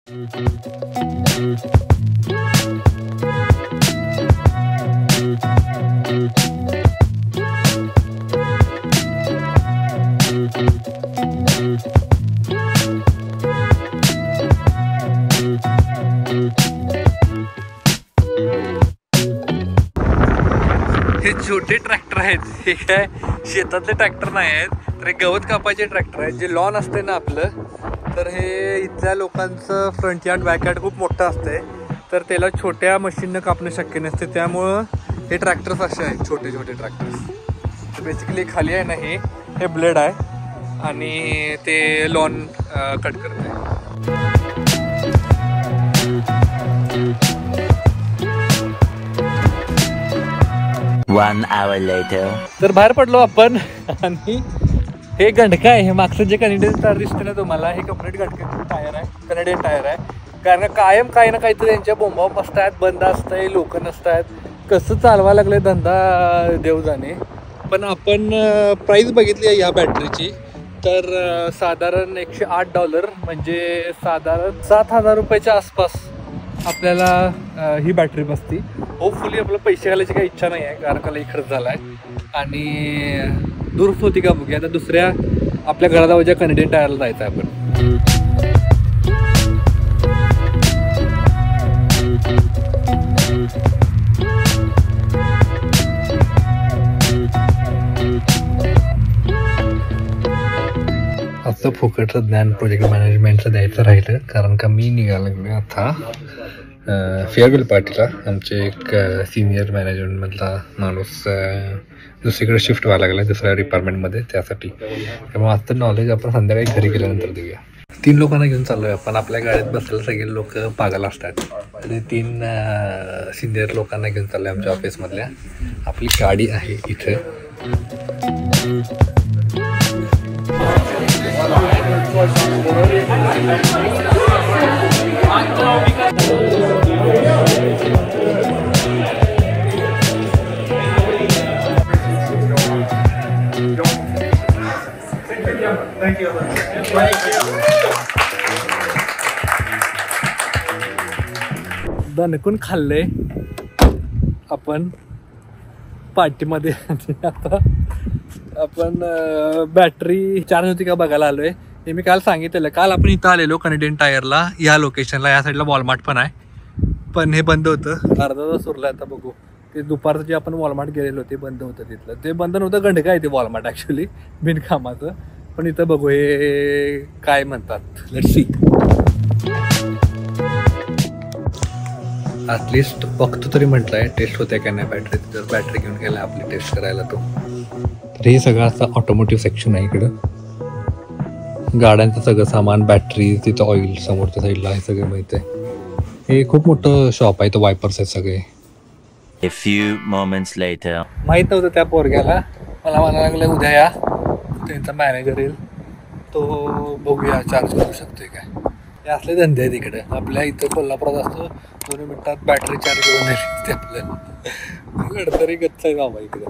हे छोटे ट्रॅक्टर आहेत, हे काय शेतातले ट्रॅक्टर नाही आहेत, तर हे गवत कापायचे ट्रॅक्टर आहेत. जे लॉन असते ना आपलं, तर हे इथल्या लोकांचं फ्रंट यार्ड बॅक यार्ड खूप मोठं असते, तर त्याला छोट्या मशीननं कापणं शक्य नसते. त्यामुळं हे ट्रॅक्टर्स असे आहेत, छोटे छोटे ट्रॅक्टर्स. बेसिकली खाली आहे ना, हे ब्लेड आहे आणि ते लॉन कट करते. One hour later. तर बाहेर पडलो आपण आणि हे गंडका आहे. हे मागचं जे कॅनेडियन टायर दिसतं ना तुम्हाला, हे कम्प्लीट गंडका टायर आहे, कॅनेडियन टायर आहे. कारण कायम काही ना काहीतरी त्यांच्या बोंबा असतात, बंद असतंय, लोक नसतात. कसं चालवा लागले धंदा देव जाणे. पण आपण प्राईस बघितली आहे या बॅटरीची, तर साधारण $108 म्हणजे साधारण $7,000 आसपास आपल्याला ही बॅटरी बसती. होपफुली आपल्याला पैसे घालायची काही इच्छा नाही आहे, कारण का लई खर्च झाला आहे आणि दुरुस्त होती का बघूया. आता दुसऱ्या आपल्या घराजवळच्या कॅनेडियन टायरला जायचं आहे आपण. आजचं फुकटचं ज्ञान प्रोजेक्ट मॅनेजमेंटचं द्यायचं राहिलं, कारण का मी निघायला लागलो आता फेअरवेल पार्टीला. आमचे एक सिनियर मॅनेजमेंटमधला माणूस दुसरीकडे शिफ्ट व्हायला लागला, दुसऱ्या डिपार्टमेंटमध्ये, त्यासाठी. त्यामुळे आजचं नॉलेज आपण संध्याकाळी घरी गेल्यानंतर देऊया. 3 लोकांना घेऊन चाललो आहे आपण. आपल्या गाडीत बसायला सगळे लोक पागल असतात, आणि 3 सिनियर लोकांना घेऊन चाललो आहे आमच्या ऑफिसमधल्या. आपली गाडी आहे इथं. दणकून खाल्ले आपण पार्टीमध्ये. आता आपण बॅटरी चार्ज होती का बघायला आलोय. हे मी काल सांगितलेलं. काल आपण इथं आलेलो कॅनेडियन टायरला, या लोकेशनला. या साईडला वॉलमार्ट पण आहे, पण हे बंद होतं. अर्धा तास उरला. आता बघू. ते दुपारचं जे आपण वॉलमार्ट गेलेलो ते बंद होतं. तिथलं ते बंद नव्हतं, गंडका आहे ते वॉलमार्ट ॲक्च्युली, बिनकामाचं. पण इथं बघू हे काय म्हणतात, लेट्स सी. ॲटलिस्ट बघतो तरी म्हटलं आहे टेस्ट होते का नाही बॅटरी. जर बॅटरी घेऊन गेला आपली टेस्ट करायला तो. तर हे सगळं असं ऑटोमोटिव्ह सेक्शन आहे इकडं. गाड्यांचं सगळं सामान, बॅटरी, तिथं ऑइल समोरच्या साईडला आहे, सगळं मिळते. हे खूप मोठं शॉप आहे. तो वायपर्स आहेत सगळे. A few moments later. माहीत नव्हतं त्या पोरग्याला. मला म्हणायला लागलं उद्या या, त्यांचा मॅनेजर येईल, तो बघूया चार्ज करू शकतोय काय. हे असले धंदे आहेत इकडे. आपल्या इथं कोल्हापुरात असतो 2 मिनिटात बॅटरी चार्ज करून द्यायची आपल्याला. गडतरी गच्च आहे बाबा इकडे.